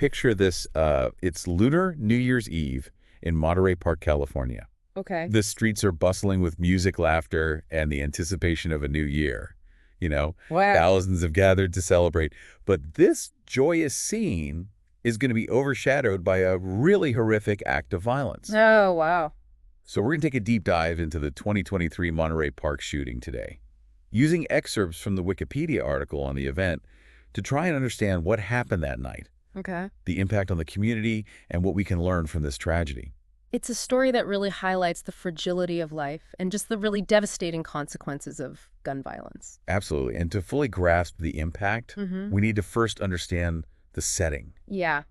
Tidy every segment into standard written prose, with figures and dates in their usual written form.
picture this, it's Lunar New Year's Eve in Monterey Park, California. Okay. The streets are bustling with music, laughter, and the anticipation of a new year. Wow. Thousands have gathered to celebrate. But this joyous scene is going to be overshadowed by a really horrific act of violence. Oh, wow. So we're going to take a deep dive into the 2023 Monterey Park shooting today, using excerpts from the Wikipedia article on the event to try and understand what happened that night, Okay. the impact on the community, and what we can learn from this tragedy. It's a story that really highlights the fragility of life and just the really devastating consequences of gun violence. Absolutely. And to fully grasp the impact, we need to first understand the setting. Yeah.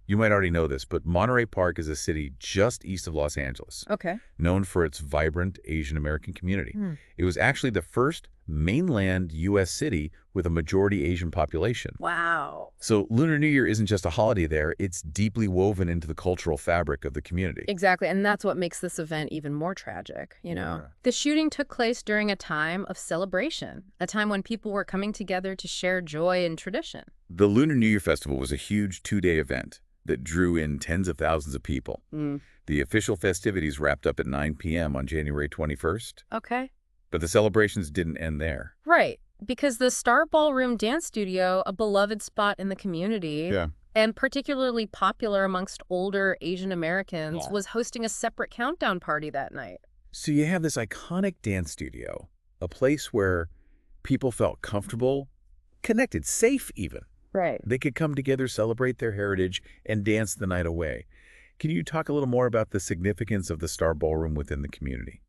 You might already know this, but Monterey Park is a city just east of Los Angeles, Okay. known for its vibrant Asian American community. It was actually the first mainland U.S. city with a majority Asian population. Wow. So Lunar New Year isn't just a holiday there, it's deeply woven into the cultural fabric of the community. Exactly, and that's what makes this event even more tragic, Yeah. The shooting took place during a time of celebration, a time when people were coming together to share joy and tradition. The Lunar New Year Festival was a huge two-day event that drew in tens of thousands of people. The official festivities wrapped up at 9 p.m. on January 21st, Okay. but the celebrations didn't end there. Right, because the Star Ballroom Dance Studio, a beloved spot in the community, and particularly popular amongst older Asian Americans, was hosting a separate countdown party that night. So you have this iconic dance studio, a place where people felt comfortable, connected, safe even. Right. They could come together, celebrate their heritage, and dance the night away. Can you talk a little more about the significance of the Star Ballroom within the community?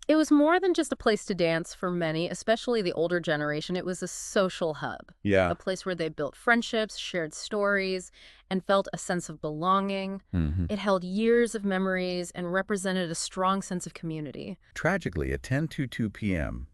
It was more than just a place to dance for many, especially the older generation. It was a social hub, Yeah. a place where they built friendships, shared stories, and felt a sense of belonging. It held years of memories and represented a strong sense of community. Tragically, at 10:02 p.m.,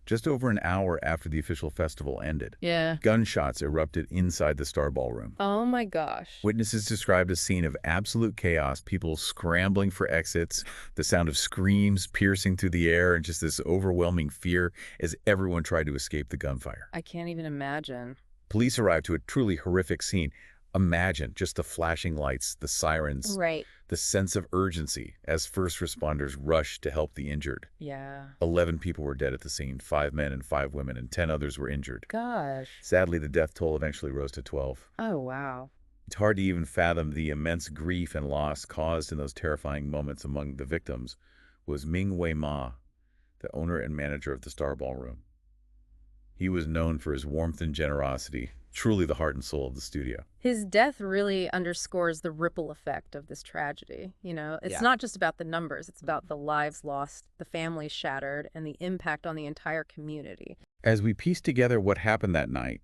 just over an hour after the official festival ended, Yeah. gunshots erupted inside the Star Ballroom. Oh my gosh. Witnesses described a scene of absolute chaos, people scrambling for exits, the sound of screams piercing through the air, and just this overwhelming fear as everyone tried to escape the gunfire. I can't even imagine. Police arrived to a truly horrific scene. Imagine just the flashing lights, the sirens, Right. the sense of urgency as first responders rushed to help the injured. Yeah. 11 people were dead at the scene, 5 men and 5 women, and 10 others were injured. Gosh. Sadly, the death toll eventually rose to 12. Oh, wow. It's hard to even fathom the immense grief and loss caused in those terrifying moments. Among the victims was Ming Wei Ma, the owner and manager of the Star Ballroom. He was known for his warmth and generosity, truly the heart and soul of the studio. His death really underscores the ripple effect of this tragedy. It's not just about the numbers. It's about the lives lost, the families shattered, and the impact on the entire community. As we piece together what happened that night,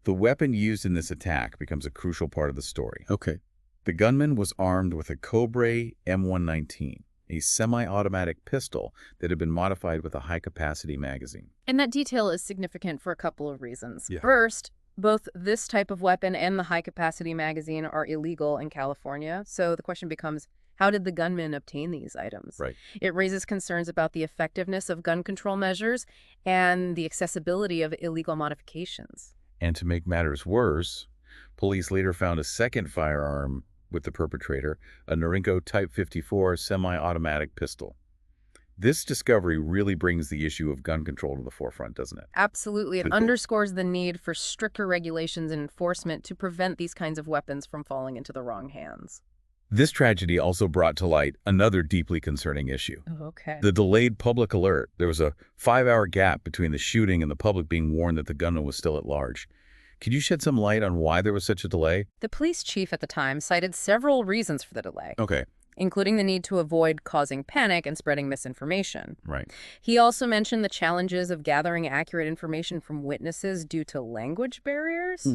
the weapon used in this attack becomes a crucial part of the story. Okay. The gunman was armed with a Cobra M119, a semi-automatic pistol that had been modified with a high-capacity magazine. And that detail is significant for a couple of reasons. Yeah. First, both this type of weapon and the high-capacity magazine are illegal in California. So the question becomes, how did the gunman obtain these items? Right. It raises concerns about the effectiveness of gun control measures and the accessibility of illegal modifications. And to make matters worse, police later found a second firearm with the perpetrator, a Norinco Type 54 semi-automatic pistol. This discovery really brings the issue of gun control to the forefront, doesn't it? Absolutely. It underscores the need for stricter regulations and enforcement to prevent these kinds of weapons from falling into the wrong hands. This tragedy also brought to light another deeply concerning issue. Oh, okay. The delayed public alert. There was a 5-hour gap between the shooting and the public being warned that the gunman was still at large. Could you shed some light on why there was such a delay? The police chief at the time cited several reasons for the delay, Okay. including the need to avoid causing panic and spreading misinformation. Right. He also mentioned the challenges of gathering accurate information from witnesses due to language barriers.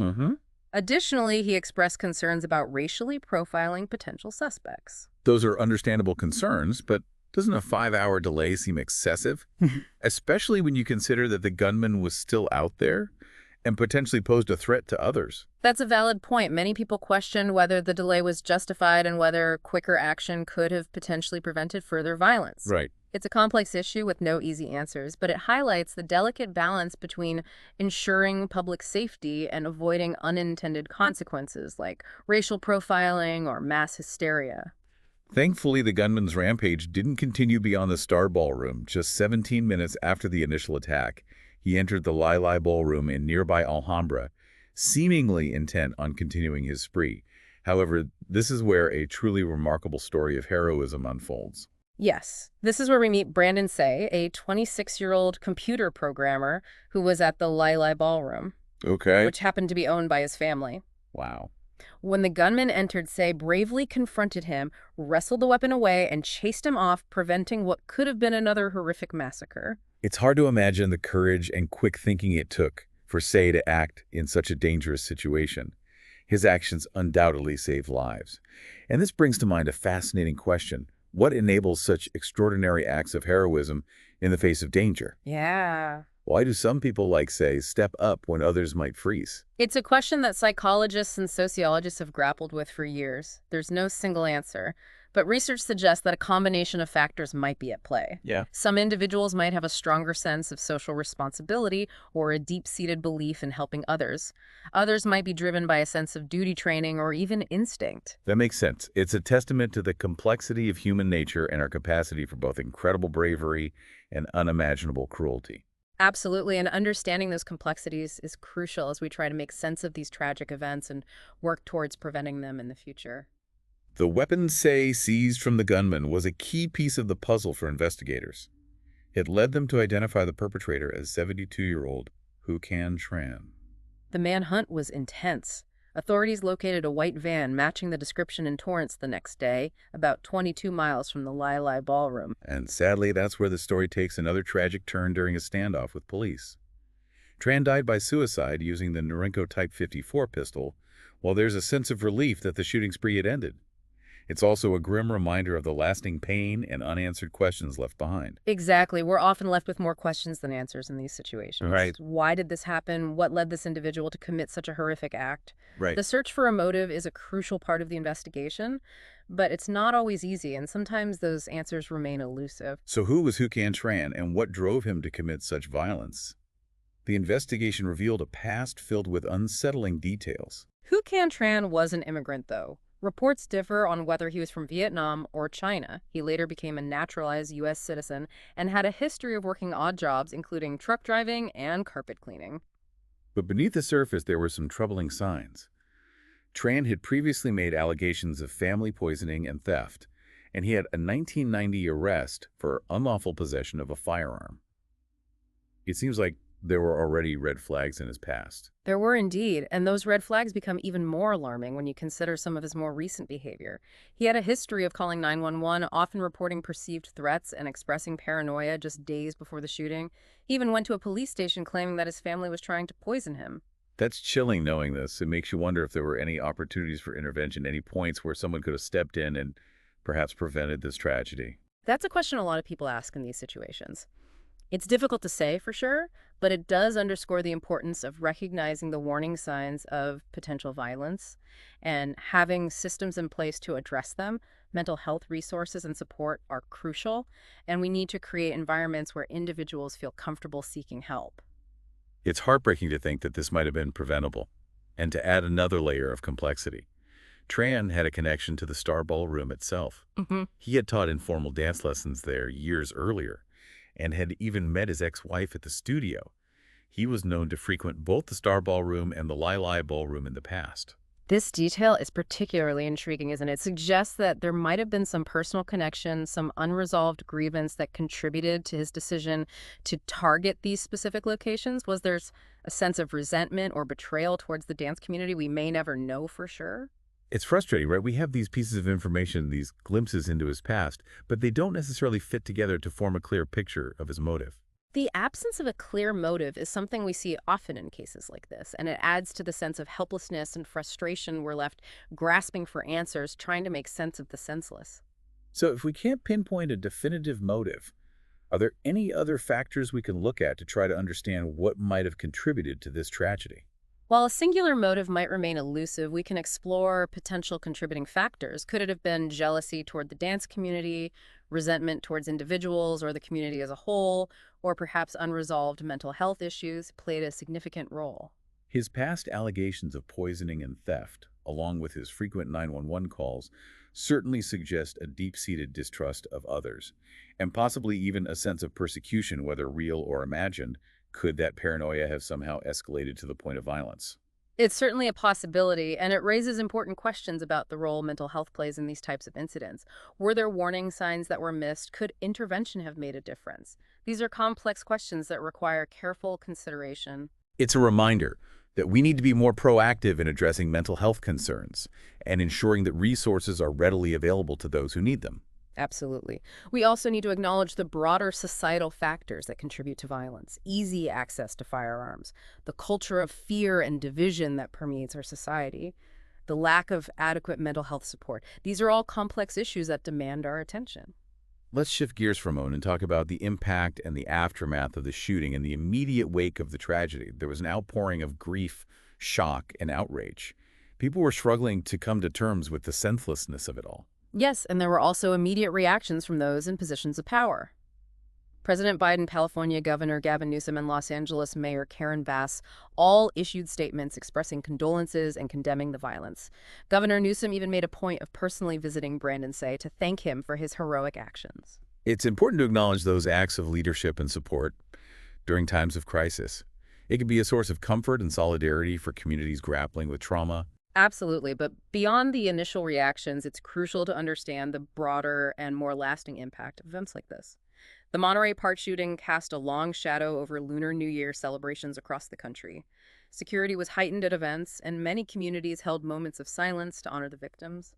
Additionally, he expressed concerns about racially profiling potential suspects. Those are understandable concerns, but doesn't a 5-hour delay seem excessive? Especially when you consider that the gunman was still out there and potentially posed a threat to others. That's a valid point. Many people questioned whether the delay was justified and whether quicker action could have potentially prevented further violence. Right. It's a complex issue with no easy answers, but it highlights the delicate balance between ensuring public safety and avoiding unintended consequences like racial profiling or mass hysteria. Thankfully, the gunman's rampage didn't continue beyond the Star Ballroom. Just 17 minutes after the initial attack, he entered the Lai Ballroom in nearby Alhambra, seemingly intent on continuing his spree. However, this is where a truly remarkable story of heroism unfolds. Yes, this is where we meet Brandon Say, a 26-year-old computer programmer who was at the Lai Ballroom, Okay. which happened to be owned by his family. Wow. When the gunman entered, Say bravely confronted him, wrestled the weapon away, and chased him off, preventing what could have been another horrific massacre. It's hard to imagine the courage and quick thinking it took for Say to act in such a dangerous situation. His actions undoubtedly saved lives. And this brings to mind a fascinating question. What enables such extraordinary acts of heroism in the face of danger? Yeah. Why do some people, like Say, step up when others might freeze? It's a question that psychologists and sociologists have grappled with for years. There's no single answer, but research suggests that a combination of factors might be at play. Yeah. Some individuals might have a stronger sense of social responsibility or a deep-seated belief in helping others. Others might be driven by a sense of duty training or even instinct. That makes sense. It's a testament to the complexity of human nature and our capacity for both incredible bravery and unimaginable cruelty. Absolutely, and understanding those complexities is crucial as we try to make sense of these tragic events and work towards preventing them in the future. The weapon Say seized from the gunman was a key piece of the puzzle for investigators. It led them to identify the perpetrator as 72-year-old Hu Can Tran. The manhunt was intense. Authorities located a white van matching the description in Torrance the next day, about 22 miles from the Lai Ballroom. And sadly, that's where the story takes another tragic turn during a standoff with police. Tran died by suicide using the Norinco Type 54 pistol, while there's a sense of relief that the shooting spree had ended. It's also a grim reminder of the lasting pain and unanswered questions left behind. Exactly. We're often left with more questions than answers in these situations. Right. Why did this happen? What led this individual to commit such a horrific act? Right. The search for a motive is a crucial part of the investigation, but it's not always easy, and sometimes those answers remain elusive. So who was Hu Can Tran, and what drove him to commit such violence? The investigation revealed a past filled with unsettling details. Hu Can Tran was an immigrant, though. Reports differ on whether he was from Vietnam or China. He later became a naturalized U.S. citizen and had a history of working odd jobs, including truck driving and carpet cleaning. But beneath the surface, there were some troubling signs. Tran had previously made allegations of family poisoning and theft, and he had a 1990 arrest for unlawful possession of a firearm. It seems like there were already red flags in his past. There were indeed, and those red flags become even more alarming when you consider some of his more recent behavior. He had a history of calling 911, often reporting perceived threats and expressing paranoia just days before the shooting. He even went to a police station claiming that his family was trying to poison him. That's chilling knowing this. It makes you wonder if there were any opportunities for intervention, any points where someone could have stepped in and perhaps prevented this tragedy. That's a question a lot of people ask in these situations. It's difficult to say for sure, but it does underscore the importance of recognizing the warning signs of potential violence and having systems in place to address them. Mental health resources and support are crucial, and we need to create environments where individuals feel comfortable seeking help. It's heartbreaking to think that this might have been preventable. And to add another layer of complexity, Tran had a connection to the Star Ballroom itself. He had taught informal dance lessons there years earlier, and had even met his ex-wife at the studio. He was known to frequent both the Star Ballroom and the Lai Ballroom in the past. This detail is particularly intriguing, isn't it? It suggests that there might have been some personal connection, some unresolved grievance that contributed to his decision to target these specific locations. Was there a sense of resentment or betrayal towards the dance community? We may never know for sure. It's frustrating, right? We have these pieces of information, these glimpses into his past, but they don't necessarily fit together to form a clear picture of his motive. The absence of a clear motive is something we see often in cases like this, and it adds to the sense of helplessness and frustration. We're left grasping for answers, trying to make sense of the senseless. So if we can't pinpoint a definitive motive, are there any other factors we can look at to try to understand what might have contributed to this tragedy? While a singular motive might remain elusive, we can explore potential contributing factors. Could it have been jealousy toward the dance community, Resentment towards individuals or the community as a whole, or perhaps unresolved mental health issues played a significant role. His past allegations of poisoning and theft, along with his frequent 911 calls, certainly suggest a deep-seated distrust of others, and possibly even a sense of persecution, whether real or imagined. Could that paranoia have somehow escalated to the point of violence? It's certainly a possibility, and it raises important questions about the role mental health plays in these types of incidents. Were there warning signs that were missed? Could intervention have made a difference? These are complex questions that require careful consideration. It's a reminder that we need to be more proactive in addressing mental health concerns and ensuring that resources are readily available to those who need them. Absolutely. We also need to acknowledge the broader societal factors that contribute to violence: easy access to firearms, the culture of fear and division that permeates our society, the lack of adequate mental health support. These are all complex issues that demand our attention. Let's shift gears for a moment and talk about the impact and the aftermath of the shooting. In the immediate wake of the tragedy, there was an outpouring of grief, shock, and outrage. People were struggling to come to terms with the senselessness of it all. Yes, and there were also immediate reactions from those in positions of power. President Biden, California Governor Gavin Newsom, and Los Angeles Mayor Karen Bass all issued statements expressing condolences and condemning the violence. Governor Newsom even made a point of personally visiting Brandon Say to thank him for his heroic actions. It's important to acknowledge those acts of leadership and support during times of crisis. It can be a source of comfort and solidarity for communities grappling with trauma. Absolutely, but beyond the initial reactions, it's crucial to understand the broader and more lasting impact of events like this. The Monterey Park shooting cast a long shadow over Lunar New Year celebrations across the country. Security was heightened at events, and many communities held moments of silence to honor the victims.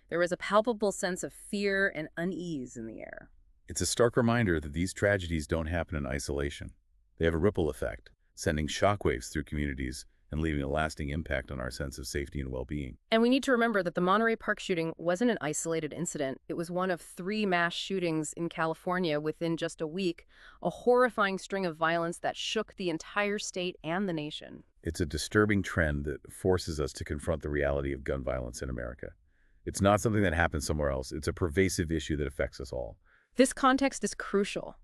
There was a palpable sense of fear and unease in the air. It's a stark reminder that these tragedies don't happen in isolation. They have a ripple effect, sending shockwaves through communities and leaving a lasting impact on our sense of safety and well-being. And we need to remember that the Monterey Park shooting wasn't an isolated incident. It was one of 3 mass shootings in California within just a week, a horrifying string of violence that shook the entire state and the nation. It's a disturbing trend that forces us to confront the reality of gun violence in America. It's not something that happens somewhere else. It's a pervasive issue that affects us all. This context is crucial.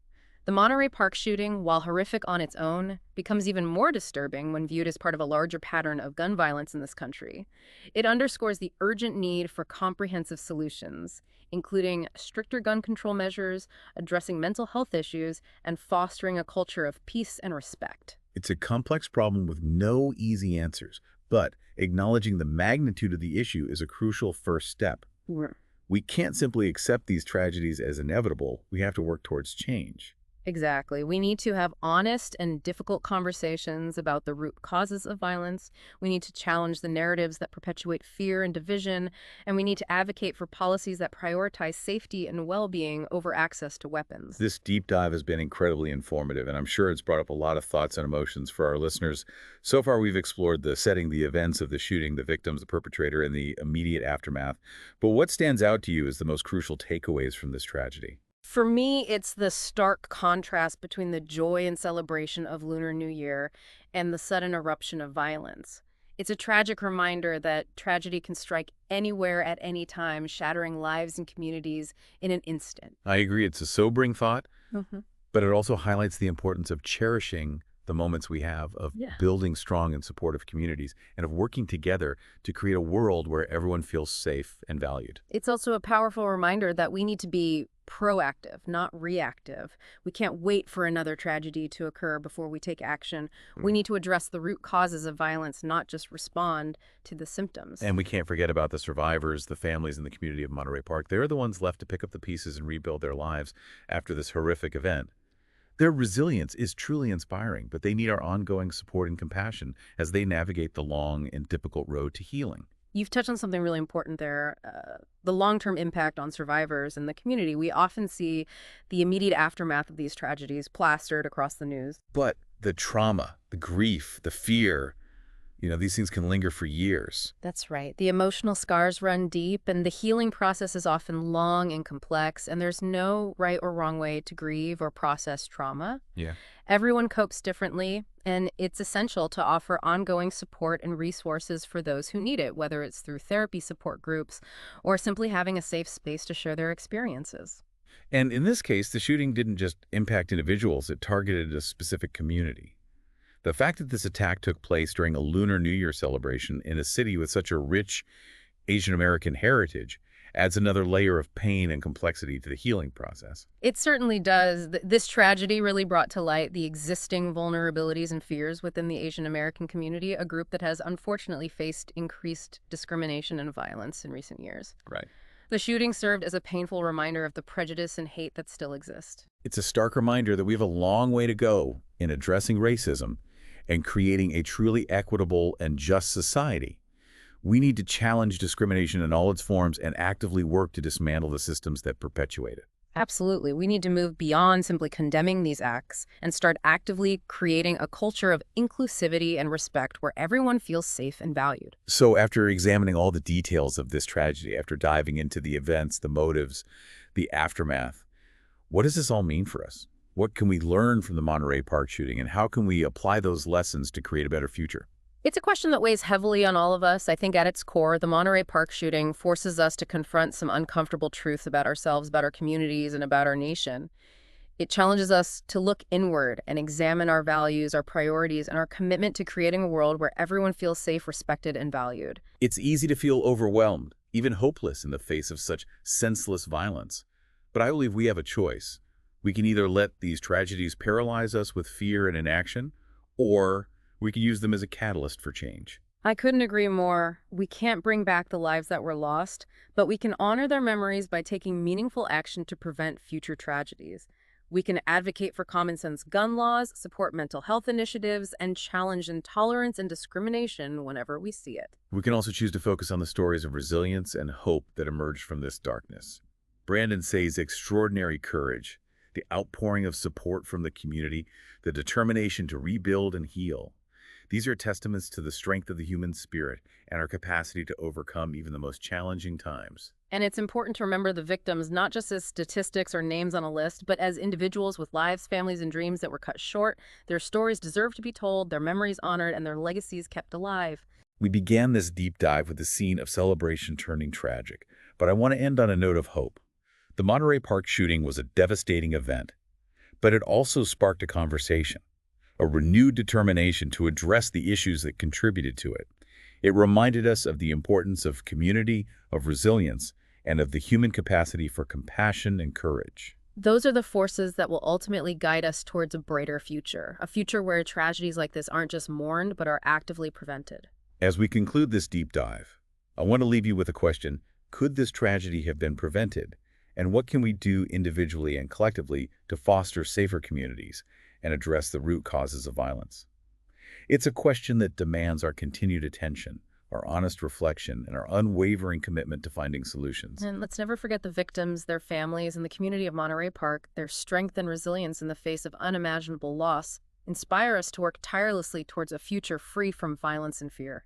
The Monterey Park shooting, while horrific on its own, becomes even more disturbing when viewed as part of a larger pattern of gun violence in this country. It underscores the urgent need for comprehensive solutions, including stricter gun control measures, addressing mental health issues, and fostering a culture of peace and respect. It's a complex problem with no easy answers, but acknowledging the magnitude of the issue is a crucial first step. Mm. We can't simply accept these tragedies as inevitable. We have to work towards change. Exactly. We need to have honest and difficult conversations about the root causes of violence. We need to challenge the narratives that perpetuate fear and division, and we need to advocate for policies that prioritize safety and well-being over access to weapons. This deep dive has been incredibly informative, and I'm sure it's brought up a lot of thoughts and emotions for our listeners. So far, we've explored the setting, the events of the shooting, the victims, the perpetrator, and the immediate aftermath. But what stands out to you as the most crucial takeaways from this tragedy? For me, it's the stark contrast between the joy and celebration of Lunar New Year and the sudden eruption of violence. It's a tragic reminder that tragedy can strike anywhere at any time, shattering lives and communities in an instant. I agree. It's a sobering thought, Mm-hmm. but it also highlights the importance of cherishing the moments we have, of building strong and supportive communities, and of working together to create a world where everyone feels safe and valued. It's also a powerful reminder that we need to be proactive, not reactive. We can't wait for another tragedy to occur before we take action. We need to address the root causes of violence, not just respond to the symptoms. And we can't forget about the survivors, the families, and the community of Monterey Park. They're the ones left to pick up the pieces and rebuild their lives after this horrific event. Their resilience is truly inspiring, but they need our ongoing support and compassion as they navigate the long and difficult road to healing. You've touched on something really important there, the long-term impact on survivors and the community. We often see the immediate aftermath of these tragedies plastered across the news. But the trauma, the grief, the fear, these things can linger for years. That's right. The emotional scars run deep, and the healing process is often long and complex, and there's no right or wrong way to grieve or process trauma. Yeah. Everyone copes differently, and it's essential to offer ongoing support and resources for those who need it, whether it's through therapy support groups or simply having a safe space to share their experiences. And in this case, the shooting didn't just impact individuals, it targeted a specific community. The fact that this attack took place during a Lunar New Year celebration in a city with such a rich Asian American heritage adds another layer of pain and complexity to the healing process. It certainly does. This tragedy really brought to light the existing vulnerabilities and fears within the Asian American community, a group that has unfortunately faced increased discrimination and violence in recent years. Right. The shooting served as a painful reminder of the prejudice and hate that still exist. It's a stark reminder that we have a long way to go in addressing racism and creating a truly equitable and just society. We need to challenge discrimination in all its forms and actively work to dismantle the systems that perpetuate it. Absolutely. We need to move beyond simply condemning these acts and start actively creating a culture of inclusivity and respect where everyone feels safe and valued. So after examining all the details of this tragedy, after diving into the events, the motives, the aftermath, what does this all mean for us? What can we learn from the Monterey Park shooting, and how can we apply those lessons to create a better future? It's a question that weighs heavily on all of us. I think at its core, the Monterey Park shooting forces us to confront some uncomfortable truths about ourselves, about our communities, and about our nation. It challenges us to look inward and examine our values, our priorities, and our commitment to creating a world where everyone feels safe, respected, and valued. It's easy to feel overwhelmed, even hopeless in the face of such senseless violence. But I believe we have a choice. We can either let these tragedies paralyze us with fear and inaction, or we can use them as a catalyst for change. I couldn't agree more. We can't bring back the lives that were lost, but we can honor their memories by taking meaningful action to prevent future tragedies. We can advocate for common sense gun laws, support mental health initiatives, and challenge intolerance and discrimination whenever we see it. We can also choose to focus on the stories of resilience and hope that emerged from this darkness. Brandon Say's extraordinary courage, the outpouring of support from the community, the determination to rebuild and heal. These are testaments to the strength of the human spirit and our capacity to overcome even the most challenging times. And it's important to remember the victims not just as statistics or names on a list, but as individuals with lives, families, and dreams that were cut short. Their stories deserve to be told, their memories honored, and their legacies kept alive. We began this deep dive with a scene of celebration turning tragic, but I want to end on a note of hope. The Monterey Park shooting was a devastating event, but it also sparked a conversation, a renewed determination to address the issues that contributed to it. It reminded us of the importance of community, of resilience, and of the human capacity for compassion and courage. Those are the forces that will ultimately guide us towards a brighter future, a future where tragedies like this aren't just mourned, but are actively prevented. As we conclude this deep dive, I want to leave you with a question. Could this tragedy have been prevented? And what can we do individually and collectively to foster safer communities and address the root causes of violence? It's a question that demands our continued attention, our honest reflection, and our unwavering commitment to finding solutions. And let's never forget the victims, their families, and the community of Monterey Park. Their strength and resilience in the face of unimaginable loss inspire us to work tirelessly towards a future free from violence and fear.